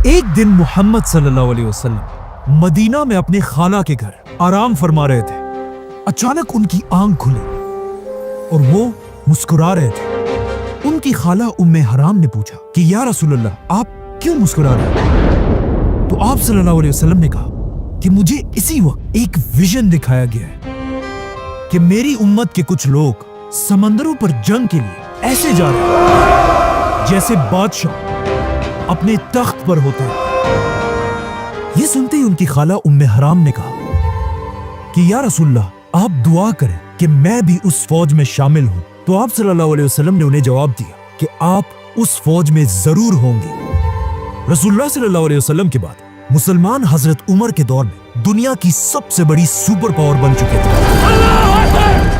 ایک دن محمد صلی اللہ علیہ وسلم مدینہ میں اپنے خالہ کے گھر آرام فرما رہے تھے۔ اچانک ان کی آنکھ کھلی اور وہ مسکرا رہے تھے۔ ان کی خالہ ام حرام نے پوچھا کہ یا رسول اللہ، آپ کیوں مسکرا رہے ہیں؟ تو آپ صلی اللہ علیہ وسلم نے کہا کہ مجھے اسی وقت ایک ویژن دکھایا گیا ہے کہ میری امت کے کچھ لوگ سمندروں پر جنگ کے لیے ایسے جا رہے ہیں جیسے بادشاہ اپنے تخت پر ہوتے ہیں۔ یہ سنتے ہی ان کی خالہ ام حرام نے کہا کہ یا رسول اللہ، آپ دعا کریں کہ میں بھی اس فوج میں شامل ہوں۔ تو آپ صلی اللہ علیہ وسلم نے انہیں جواب دیا کہ آپ اس فوج میں ضرور ہوں گے۔ رسول اللہ صلی اللہ علیہ وسلم کے بعد مسلمان حضرت عمر کے دور میں دنیا کی سب سے بڑی سپر پاور بن چکے تھے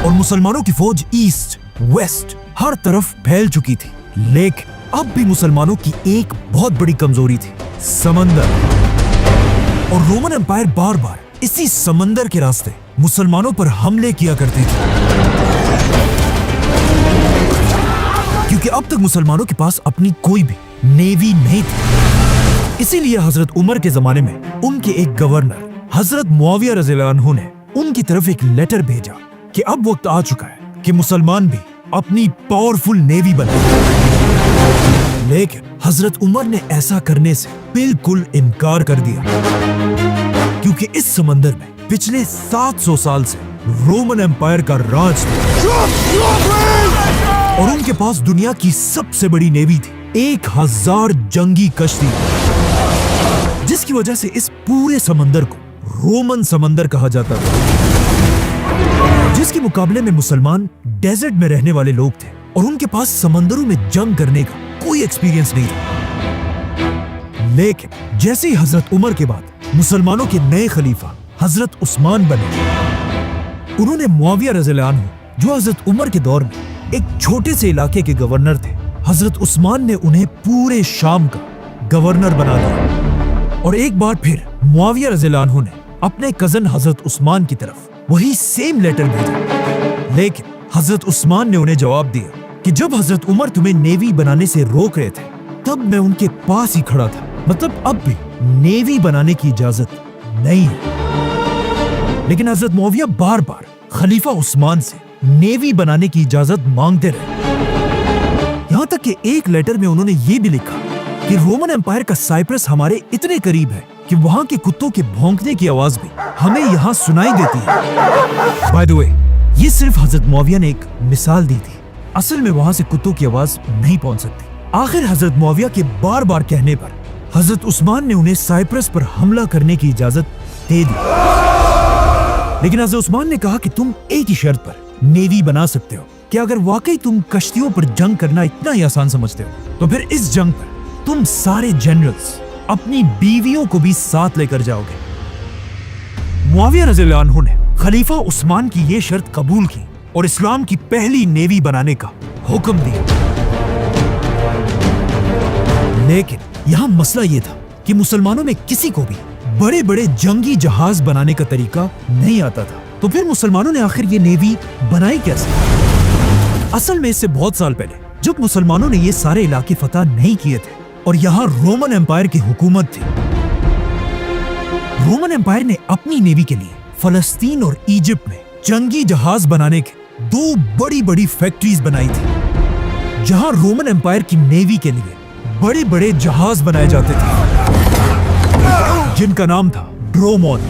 اور مسلمانوں کی فوج ایسٹ ویسٹ ہر طرف پھیل چکی تھی۔ لیکن اب بھی مسلمانوں کی ایک بہت بڑی کمزوری تھی، سمندر۔ اور رومن امپائر بار بار اسی سمندر کے راستے مسلمانوں پر حملے کیا کرتی تھی، کیونکہ اب تک مسلمانوں کے پاس اپنی کوئی بھی نیوی نہیں تھی۔ اسی لیے حضرت عمر کے زمانے میں ان کے ایک گورنر حضرت معاویہ رضی اللہ عنہ نے ان کی طرف ایک لیٹر بھیجا کہ اب وقت آ چکا ہے کہ مسلمان بھی اپنی پاورفل نیوی بنائیں۔ لیکن حضرت عمر نے ایسا کرنے سے بالکل انکار کر دیا، کیونکہ اس سمندر میں پچھلے 700 سال سے رومن امپائر کا راج تھا اور ان کے پاس دنیا کی سب سے بڑی نیوی تھی، 1000 جنگی کشتی، جس کی وجہ سے اس پورے سمندر کو رومن سمندر کہا جاتا تھا، جس کے مقابلے میں مسلمان ڈیزرٹ میں رہنے والے لوگ تھے اور ان کے پاس سمندروں میں جنگ کرنے کا کوئی ایکسپیرینس نہیں تھا۔ لیکن جیسے ہی حضرت عمر کے بعد مسلمانوں کے نئے خلیفہ حضرت عثمان بنے، انہوں نے معاویہ رضی اللہ عنہ، جو حضرت عمر کے دور میں ایک چھوٹے سے علاقے کے گورنر تھے، حضرت عثمان نے انہیں پورے شام کا گورنر بنا دیا۔ اور ایک بار پھر معاویہ رضی اللہ عنہ نے اپنے کزن حضرت عثمان کی طرف وہی سیم لیٹر بھیجا، لیکن حضرت عثمان نے انہیں جواب دیا کہ جب حضرت عمر تمہیں نیوی بنانے سے روک رہے تھے تب میں ان کے پاس ہی کھڑا تھا، مطلب اب بھی نیوی بنانے کی اجازت نہیں ہے۔ لیکن حضرت معاویہ بار بار خلیفہ عثمان سے نیوی بنانے کی اجازت مانگتے رہے، یہاں تک کہ ایک لیٹر میں انہوں نے یہ بھی لکھا کہ رومن امپائر کا سائپرس ہمارے اتنے قریب ہے کہ وہاں کے کتوں کے بھونکنے کی آواز بھی ہمیں یہاں سنائی دیتی ہے۔ بائی دی وے، یہ صرف حضرت معاویہ نے ایک مثال دی تھی، اصل میں وہاں سے کتوں کی آواز نہیں پہنچ سکتی۔ آخر حضرت معاویہ کے بار بار کہنے پر حضرت عثمان نے انہیں سائپرس پر حملہ کرنے کی اجازت دے دی، لیکن حضرت عثمان نے کہا کہ تم ایک ہی شرط پر نیوی بنا سکتے ہو کہ اگر واقعی تم کشتیوں پر جنگ کرنا اتنا ہی آسان سمجھتے ہو تو پھر اس جنگ پر تم سارے جنرلز اپنی بیویوں کو بھی ساتھ لے کر جاؤ گے۔ معاویہ رضی اللہ عنہ نے خلیفہ عثمان کی یہ شرط قبول کی اور اسلام کی پہلی نیوی بنانے کا حکم دیا۔ لیکن یہاں مسئلہ یہ تھا کہ مسلمانوں میں کسی کو بھی بڑے بڑے جنگی جہاز بنانے کا طریقہ نہیں آتا تھا، تو پھر مسلمانوں نے آخر یہ نیوی بنائی کیسے؟ اصل میں اس سے بہت سال پہلے جب مسلمانوں نے یہ سارے علاقے فتح نہیں کیے تھے اور یہاں رومن امپائر کی حکومت تھی، رومن امپائر نے اپنی نیوی کے لیے فلسطین اور ایجپٹ میں جنگی جہاز بنانے کے 2 بڑی بڑی فیکٹریز بنائی تھی، جہاں رومن امپائر کی نیوی کے لیے بڑے بڑے جہاز بنائے جاتے تھے، جن کا نام تھا ڈرومون۔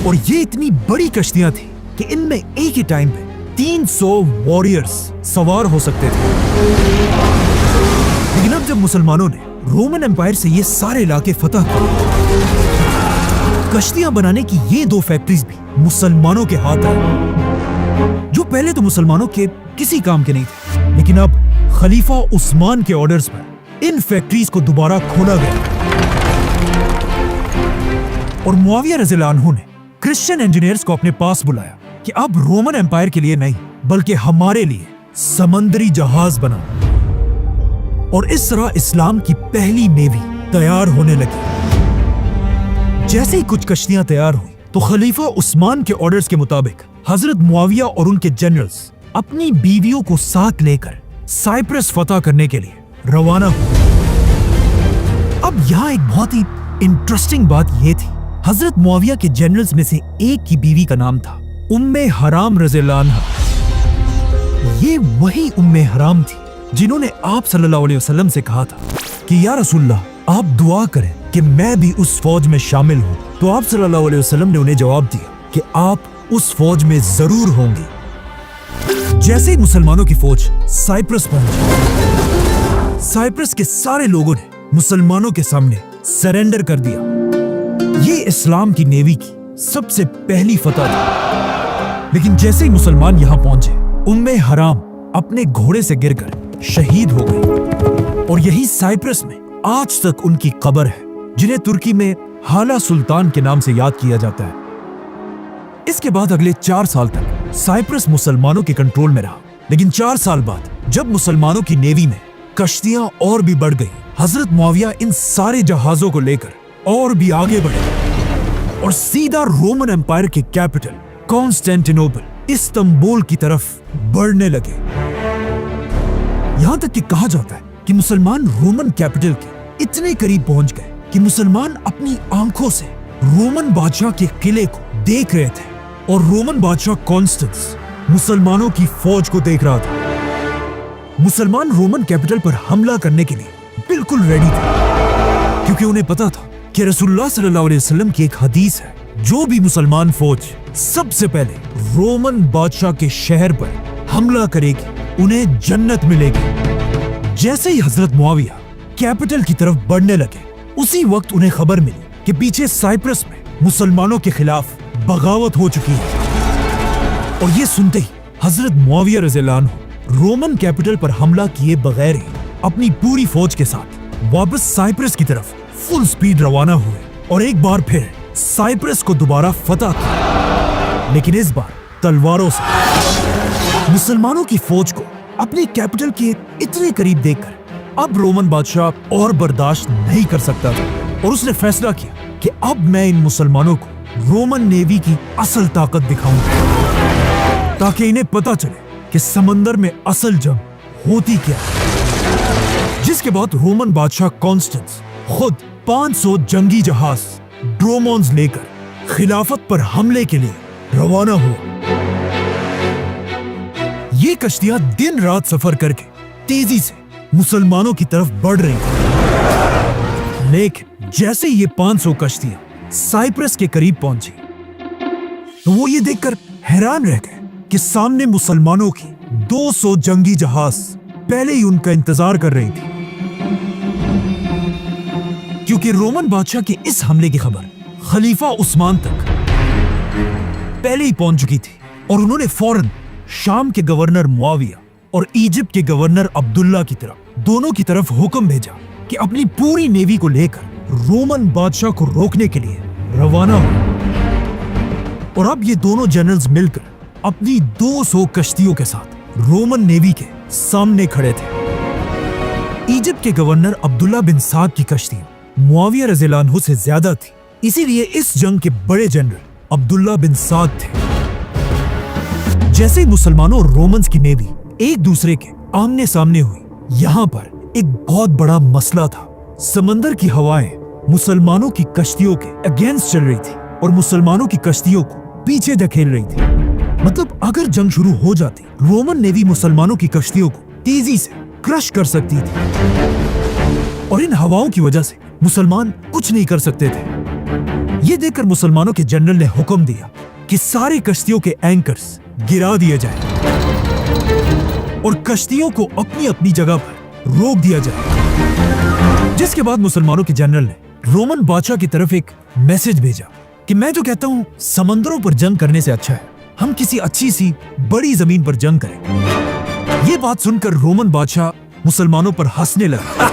اور یہ اتنی بڑی کشتیاں تھیں کہ ان میں ایک ہی ٹائم پہ 300 واریئرز سوار ہو سکتے تھے۔ لیکن اب جب مسلمانوں نے رومن امپائر سے یہ سارے علاقے فتح کیے، کشتیاں بنانے کی یہ 2 فیکٹریز بھی مسلمانوں کے ہاتھ آئی، جو پہلے تو مسلمانوں کے کسی کام کے نہیں تھے، لیکن اب خلیفہ عثمان کے آرڈرز پر ان فیکٹریز کو دوبارہ کھولا گیا اور معاویہ رضی اللہ عنہ نے کرسچن انجینئرز کو اپنے پاس بلایا کہ اب رومن امپائر کے لیے نہیں بلکہ ہمارے لیے سمندری جہاز بنا، اور اس طرح اسلام کی پہلی نیوی تیار ہونے لگی۔ جیسے ہی کچھ کشتیاں تیار ہوئی تو خلیفہ عثمان کے آرڈرز کے مطابق حضرت معاویہ اور ان کے جنرلز اپنی بیویوں کو ساتھ لے کر سائپرس فتح کرنے کے لیے روانہ ہوئے۔ यहाँ एक बहुत ही इंटरेस्टिंग बात यह थी, हजरत मुआविया के जनरल्स में से एक की बीवी का नाम था उम्मे हराम रज़ियल्लाहु अन्हा। ये वही उम्मे हराम थी जिन्होंने आप सल्लल्लाहु अलैहि वसल्लम से कहा था कि या रसूलल्लाह, आप दुआ करें कि मैं भी उस फौज में शामिल हूँ। तो आप सल्लल्लाहु अलैहि वसल्लम ने उन्हें जवाब दिया कि आप उस फौज में जरूर होंगे। जैसे ही मुसलमानों की फौज साइप्रस पहुंची, साइप्रस के सारे लोगों ने मुसलमानों के सामने सरेंडर कर दिया। ये इस्लाम की नेवी की सबसे पहली फतह थी। लेकिन जैसे ही मुसलमान यहाँ पहुंचे, उम्मे हराम अपने घोड़े से गिरकर शहीद हो गई और यही साइप्रस में आज तक उनकी कब्र है, जिन्हें तुर्की में हाला सुल्तान के नाम से याद किया जाता है। इसके बाद अगले 4 साल तक साइप्रस मुसलमानों के कंट्रोल में रहा। लेकिन 4 साल बाद जब मुसलमानों की नेवी में कश्तियां और भी बढ़ गई, हजरत मुआविया इन सारे जहाजों को लेकर और भी आगे बढ़े और सीधा रोमन एम्पायर के कैपिटल कॉन्स्टेंटिनोपल, इस्तांबुल की तरफ बढ़ने लगे। यहां तक कि कहा जाता है कि मुसलमान रोमन कैपिटल के इतने करीब पहुंच गए कि मुसलमान अपनी आंखों से रोमन बादशाह के किले को देख रहे थे और रोमन बादशाह कॉन्स्टेंस मुसलमानों की फौज को देख रहा था। मुसलमान रोमन कैपिटल पर हमला करने के लिए बिल्कुल रेडी थे, क्योंकि उन्हें पता था कि रसूलुल्लाह सल्लल्लाहु अलैहि वसल्लम की एक हदीस है, जो भी मुसलमान फौज सबसे पहले रोमन बादशाह के शहर पर हमला करेगी उन्हें जन्नत मिलेगी। जैसे ही हजरत मुआविया कैपिटल की तरफ बढ़ने लगे, उसी वक्त उन्हें खबर मिली कि पीछे साइप्रस में मुसलमानों के खिलाफ बगावत हो चुकी है। और ये सुनते ही हजरत मुआविया रज़ियल्लाहु अन्हु रोमन कैपिटल पर हमला किए बगैर ही अपनी पूरी फौज के साथ वापस साइप्रस की तरफ फुल स्पीड रवाना हुए और एक बार फिर साइप्रस को दोबारा फतह किया, लेकिन इस बार तलवारों से। मुसलमानों की फौज को अपनी कैपिटल के इतने करीब देखकर अब रोमन बादशाह और बर्दाश्त नहीं कर सकता था और उसने फैसला किया कि अब मैं इन मुसलमानों को रोमन नेवी की असल ताकत दिखाऊंगा, ताकि इन्हें पता चले कि समंदर में असल जंग होती क्या है। जिसके बाद रोमन बादशाह कॉन्स्टेंस खुद 500 जंगी जहाज ड्रोमोन्स लेकर खिलाफत पर हमले के लिए रवाना हुआ। ये कश्तियां दिन रात सफर करके तेजी से मुसलमानों की तरफ बढ़ रही थी। लेकिन जैसे ये 500 कश्तियां साइप्रस के करीब पहुंची, तो वो ये देखकर हैरान रह गए कि सामने मुसलमानों की 200 जंगी जहाज पहले ही उनका इंतजार कर रही थी, क्योंकि रोमन बादशाह के इस हमले की खबर खलीफा उस्मान तक पहले ही पहुंच चुकी थी और उन्होंने फौरन शाम के गवर्नर मुआविया और इजिप्ट के गवर्नर अब्दुल्ला की तरफ दोनों की तरफ हुक्म भेजा कि अपनी पूरी नेवी को लेकर रोमन बादशाह को रोकने के लिए रवाना हो। और अब ये दोनों जनरल्स मिलकर अपनी 200 कश्तियों के साथ रोमन नेवी के सामने खड़े थे। इजिप्ट के गवर्नर अब्दुल्ला बिन साद की कश्ती मुआविया रज़ियल्लाहु अन्हु से ज्यादा थी, इसीलिए इस जंग के बड़े जनरल अब्दुल्ला बिन साद थे। जैसे ही मुसलमानों और रोमन्स की नेवी एक दूसरे के आमने सामने हुई, यहाँ पर एक बहुत बड़ा मसला था। समंदर की हवाएं मुसलमानों की कश्तियों के अगेंस्ट चल रही थी और मुसलमानों की कश्तियों को पीछे धकेल रही थी। मतलब अगर जंग शुरू हो जाती, रोमन नेवी मुसलमानों की कश्तियों को तेजी से क्रश कर सकती थी और इन हवाओं की वजह से मुसलमान कुछ नहीं कर सकते थे। ये देखकर मुसलमानों के जनरल ने हुक्म दिया कि सारे कश्तियों के एंकर्स गिरा दिए जाएं और कश्तियों को अपनी अपनी जगह पर रोक दिया जाए। जिसके बाद मुसलमानों के जनरल ने रोमन बादशाह की तरफ एक मैसेज भेजा कि मैं जो कहता हूं, समंदरों पर जंग करने से अच्छा है हम किसी अच्छी सी बड़ी जमीन पर जंग करें। ये बात सुनकर रोमन बादशाह मुसलमानों पर हंसने लगा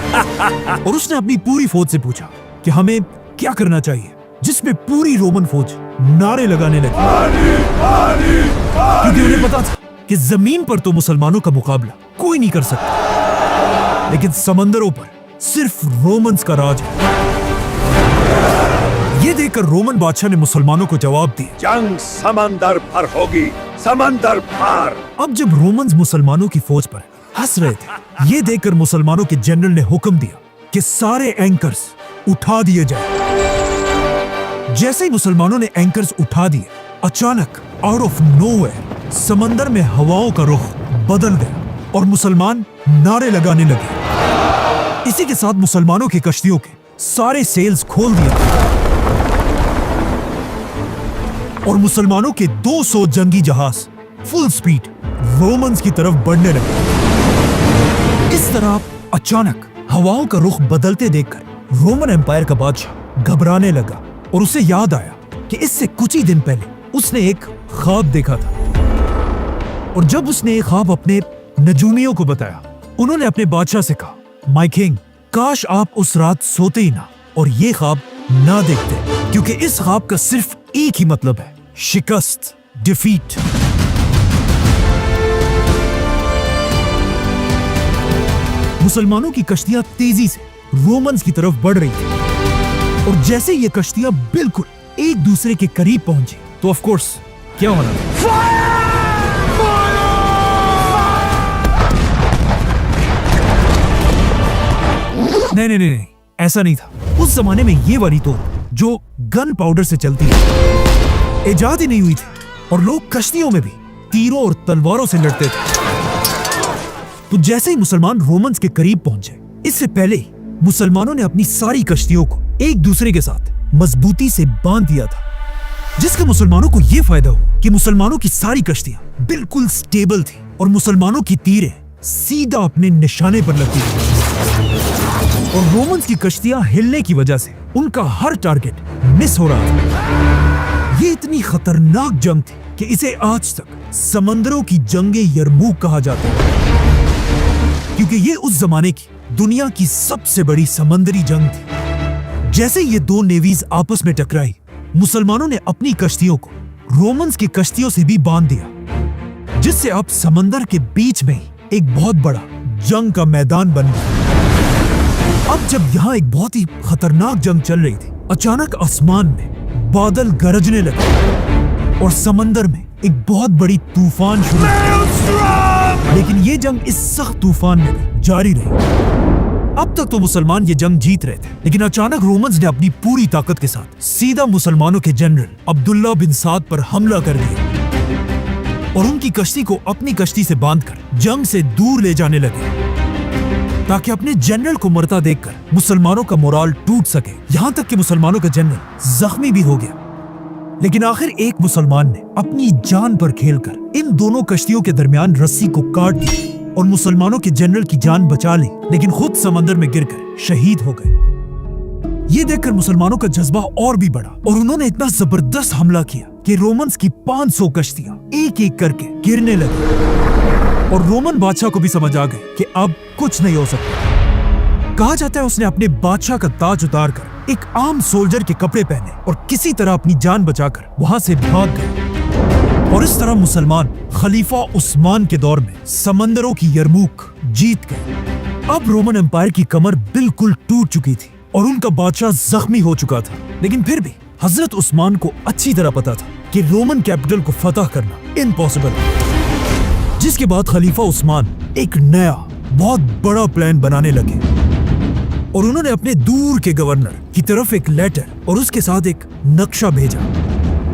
और उसने अपनी पूरी फौज से पूछा कि हमें क्या करना चाहिए, जिसमें पूरी रोमन फौज नारे लगाने लगी, क्योंकि उन्हें पता था कि जमीन पर तो मुसलमानों का मुकाबला कोई नहीं कर सकता, लेकिन समंदरों पर सिर्फ रोमन्स का राज है। ये देखकर रोमन बादशाह ने मुसलमानों को जवाब दिया, जंग समंदर पर होगी, समंदर पार। अब जब रोमन्स मुसलमानों की फौज पर हंस रहे थे, ये देखकर मुसलमानों के जनरल ने हुक्म दिया कि सारे एंकर्स उठा दिए जाए। जैसे ही मुसलमानों ने एंकर्स उठा दिए, अचानक आउट ऑफ नोवेयर समंदर में हवाओं का रुख बदल गया और मुसलमान नारे लगाने लगे। इसी के साथ मुसलमानों की कश्तियों के सारे सेल्स खोल दिए और मुसलमानों के 200 जंगी जहाज फुल स्पीड रोमन्स की तरफ बढ़ने लगे। इस तरह अचानक हवाओं का रुख बदलते देखकर रोमन एम्पायर का बादशाह घबराने लगा और उसे याद आया कि इससे कुछ ही दिन पहले उसने एक ख्वाब देखा था। और जब उसने एक ख्वाब अपने नजूमियों को बताया, उन्होंने अपने बादशाह से कहा, माय किंग, काश आप उस रात सोते ही ना और ये ख्वाब ना देखते, क्योंकि इस ख्वाब का सिर्फ एक ही मतलब है, शिकस्त, डिफीट। मुसलमानों की कश्तियां तेजी से रोमन्स की तरफ बढ़ रही थी और जैसे ये कश्तियां बिल्कुल एक दूसरे के करीब पहुंची तो ऑफ कोर्स क्या होना था? नहीं, ऐसा नहीं था। उस जमाने में ये वाली तोप जो गन पाउडर से चलती है इजाद ही नहीं हुई थी और लोग कश्तियों में भी तीरों और तलवारों से लड़ते थे। तो जैसे ही मुसलमान रोमन्स के करीब पहुंचे, इससे पहले ही मुसलमानों ने अपनी सारी कश्तियों को एक दूसरे के साथ मजबूती से बांध दिया था, जिसका मुसलमानों को यह फायदा हो कि मुसलमानों की सारी कश्तियां बिल्कुल स्टेबल थी और मुसलमानों की तीरें सीधा अपने निशाने पर लगती थी। और रोमन्स की कश्तियां हिलने की वजह से उनका हर टारगेट मिस हो रहा था। ये इतनी खतरनाक जंग थी कि इसे आज तक समंदरों की जंगे यरमूक कहा जाता है, क्योंकि ये उस जमाने की दुनिया की सबसे बड़ी समंदरी जंग थी। जैसे ये दो नेवीज आपस में टकराई, मुसलमानों ने अपनी कश्तियों को रोमन्स की कश्तियों से भी बांध दिया, जिससे अब समंदर के बीच में ही एक बहुत बड़ा जंग का मैदान बन गया। अब जब यहाँ एक बहुत ही खतरनाक जंग चल रही थी, अचानक आसमान में बादल गरजने लगे और समंदर में एक बहुत बड़ी तूफान शुरू हुई। लेकिन ये जंग इस सख्त तूफान में भी जारी रही। अब तक तो मुसलमान ये जंग जीत रहे थे, लेकिन अचानक रोमन्स ने अपनी पूरी ताकत के साथ सीधा मुसलमानों के जनरल अब्दुल्ला बिन साद पर हमला कर दिया और उनकी कश्ती को अपनी कश्ती से बांधकर जंग से दूर ले जाने लगे, ताकि अपने जनरल को मरता देखकर मुसलमानों का मोराल टूट सके। यहाँ तक कि मुसलमानों का जनरल जख्मी भी हो गया। लेकिन आखिर एक मुसलमान ने अपनी जान पर खेलकर इन दोनों कश्तियों के दरमियान रस्सी को काट दी और मुसलमानों के जनरल की जान बचा ली, लेकिन खुद समंदर में गिरकर शहीद हो गए। ये देखकर मुसलमानों का जज्बा और भी बढ़ा और उन्होंने इतना जबरदस्त हमला किया कि रोमन्स की 500 कश्तियां एक एक करके गिरने लगी और रोमन बादशाह को भी समझ आ गए कि अब कुछ नहीं हो सकता। कहा जाता है उसने अपने बादशाह का ताज उतारकर एक आम सोल्जर के कपड़े पहने और किसी तरह अपनी जान बचाकर वहां से भाग गए। और इस तरह मुसलमान खलीफा उस्मान के दौर में समंदरों की यरमूक जीत गए। अब रोमन एम्पायर की कमर बिल्कुल टूट चुकी थी और उनका बादशाह जख्मी हो चुका था, लेकिन फिर भी हजरत उस्मान को अच्छी तरह पता था कि रोमन कैपिटल को फतह करना इम्पॉसिबल है। जिसके बाद खलीफा उस्मान एक नया बहुत बड़ा प्लान बनाने लगे और उन्होंने अपने दूर के गवर्नर की तरफ एक लेटर और उसके साथ एक नक्शा भेजा,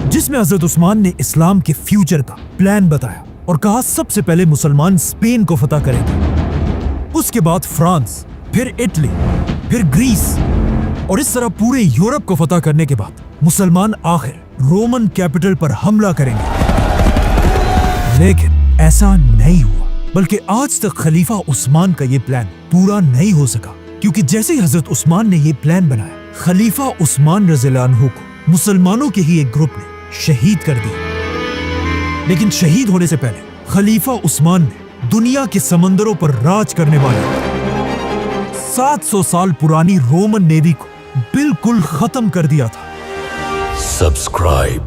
जिसमें हजरत उस्मान ने इस्लाम के फ्यूचर का प्लान बताया और कहा सबसे पहले मुसलमान स्पेन को फतह करेंगे, उसके बाद फ्रांस, फिर इटली, फिर ग्रीस और इस तरह पूरे यूरोप को फतह करने के बाद मुसलमान आखिर रोमन कैपिटल पर हमला करेंगे। लेकिन ऐसा नहीं हुआ, बल्कि आज तक खलीफा उस्मान का ये प्लान पूरा नहीं हो सका, क्योंकि जैसे ही हजरत उस्मान ने ये प्लान बनाया, खलीफा उस्मान रज़ियल्लाहु अन्हु को मुसलमानों के ही एक ग्रुप ने शहीद कर दिया। लेकिन शहीद होने से पहले खलीफा उस्मान ने दुनिया के समंदरों पर राज करने वाले 700 साल पुरानी रोमन नेवी को बिल्कुल खत्म कर दिया था। सब्सक्राइब